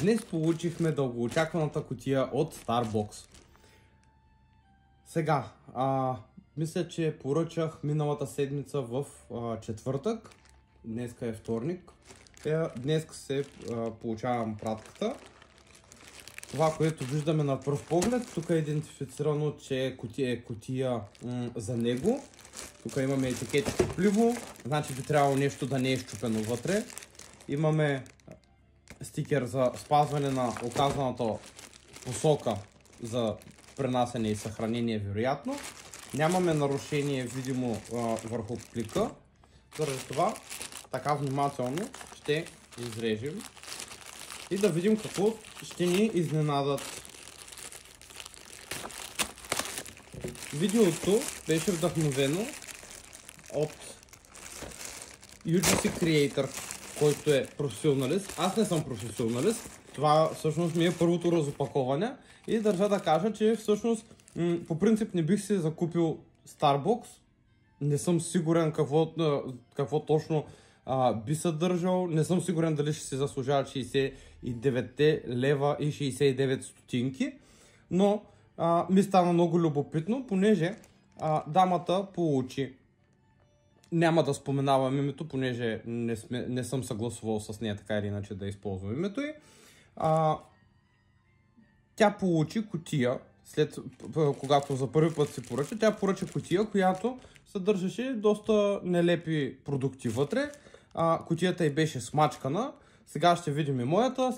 Днес получихме дългоочакваната кутия от Starbucks. Сега, мисля, че поръчах миналата седмица в четвъртък. Днеска е вторник. Днеска се получавам пратката. Това, което виждаме на пръв поглед, тук е идентифицирано, че е кутия за него. Тук имаме етикет топливо, значи би трябвало нещо да не е счупено вътре. Имаме стикер за спазване на оказаната посока за пренасене и съхранение, вероятно. Нямаме нарушение видимо върху плика. Заради това така внимателно ще изрежем и да видим какво ще ни изненадат. Видеото беше вдъхновено от UGC Creator, който е професионалист. Аз не съм професионалист. Това всъщност ми е първото разопаковане и държа да кажа, че всъщност по принцип не бих си закупил Starbucks. Не съм сигурен какво точно би съдържал. Не съм сигурен дали ще се заслужава 69 лева и 69 стотинки. Но ми стана много любопитно, понеже дамата получи, няма да споменавам името, понеже не съм съгласувал с нея така или иначе да използвам името й. Тя получи кутия, когато за първи път си поръча, тя поръча кутия, която съдържаше доста нелепи продукти вътре. Кутията й беше смачкана. Сега ще видим и моята.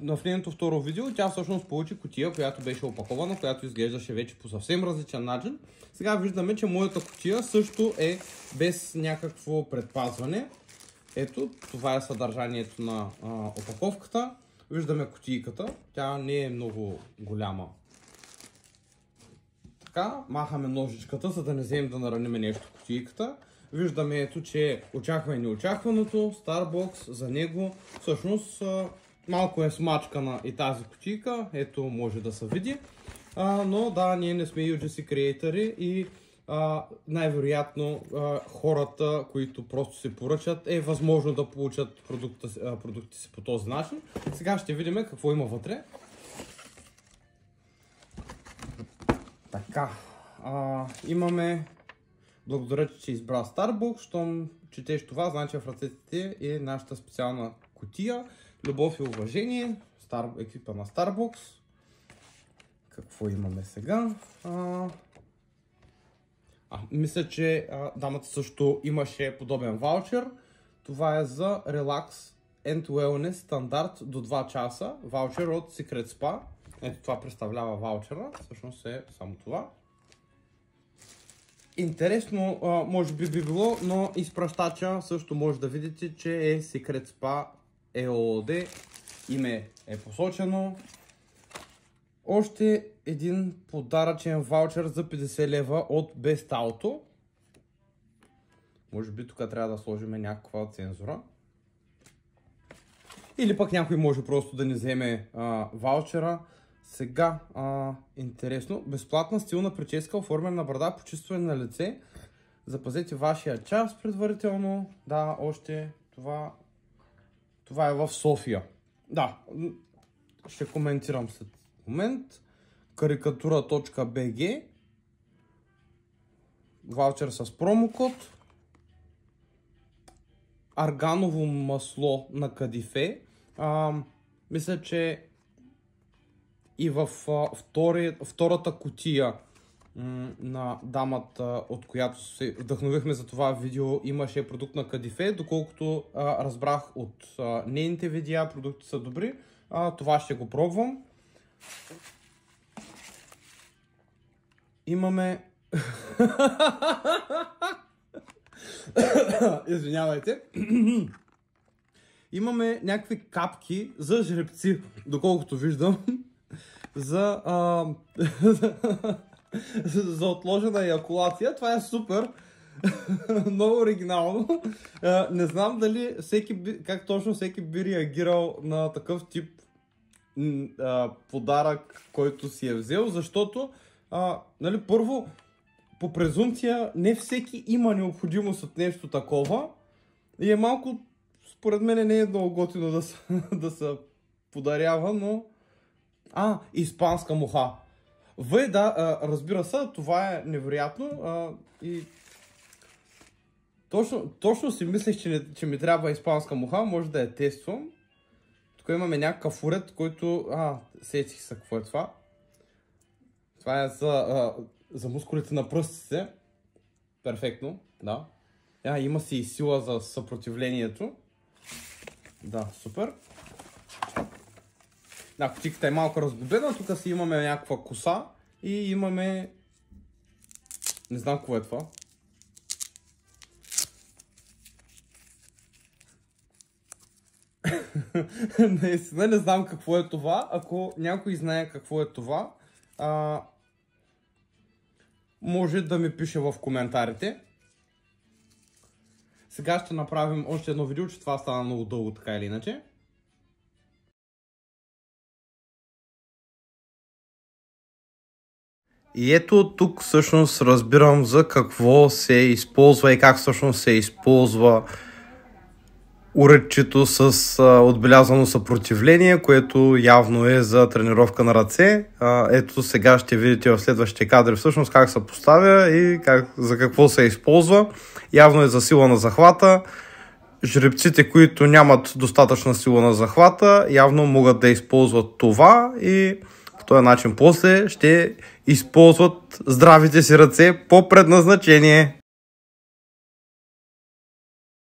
В нейното второ видео тя всъщност получи кутия, която беше опакована, която изглеждаше вече по съвсем различен начин. Сега виждаме, че моята кутия също е без някакво предпазване. Ето, това е съдържанието на опаковката. Виждаме кутийката. Тя не е много голяма. Така, махаме ножичката, за да не вземем да нараним нещо в кутийката. Виждаме ето, че очаква и неочакваното, Starbucks за него. Всъщност малко е смачкана и тази кутийка, ето може да се види. Но да, ние не сме UGC креатори и най-вероятно хората, които просто се поръчат, е възможно да получат продуктите си по този начин. Сега ще видим какво има вътре. Така, имаме, благодаря, че избра Starbucks, щом четеш това, значи в ръцете е нашата специална кутия. Любов и уважение, екипа на Starbucks. Какво имаме сега? Мисля, че дамата също имаше подобен ваучер. Това е за Relax and Wellness стандарт до 2 часа. Ваучер от Secret Spa. Ето това представлява ваучера. Всъщност е само това. Интересно, може би било, но изпращача също може да видите, че е Secret Spa ЕООД. Име е посочено. Още един подаръчен ваучер за 50 лева от Best Auto. Може би тук трябва да сложим някаква цензура. Или пък някой може просто да ни вземе ваучера. Сега, интересно, безплатна стилна прическа, оформена на брада, почистване на лице. Запазете вашия час предварително. Да, още това е в София. Да, ще коментирам след момент. Карикатура.bg. Ваучер с промокод. Арганово масло на кадифе. Мисля, че и в втората кутия на дамата, от която се вдъхновихме за това видео, имаше продукт на кадифе. Доколкото разбрах от нейните видеа, продукти са добри. Това ще го пробвам. Имаме... Извинявайте. Имаме някакви капки за жребци, доколкото виждам, за отложена еякулация. Това е супер. Много оригинално. Не знам дали как точно всеки би реагирал на такъв тип подарък, който си е взел, защото първо, по презумпция, не всеки има необходимост от нещо такова и е малко, според мен не е много готино да са подарява, но... испанска муха. Да, разбира се, това е невероятно и точно си мислех, че ми трябва испанска муха, може да я тествам. Тук имаме някакъв уред, който... сетих се какво е това. Това е за мускулите на пръстите. Перфектно, да. Има си и сила за съпротивлението. Да, супер. Кутийката е малко разглобена, тук си имаме някаква коса и имаме... Не знам какво е това. Наистина не знам какво е това. Ако някой знае какво е това, може да ми пише в коментарите. Сега ще направим още едно видео, че това стана много дълго, така или иначе. И ето тук всъщност разбирам за какво се използва и как всъщност се използва уредчето с отбелязано съпротивление, което явно е за тренировка на ръце. Ето сега ще видите в следващите кадри всъщност как се поставя и за какво се използва. Явно е за сила на захвата. Жребците, които нямат достатъчна сила на захвата, явно могат да използват това и по този начин после ще използват здравите си ръце по предназначение.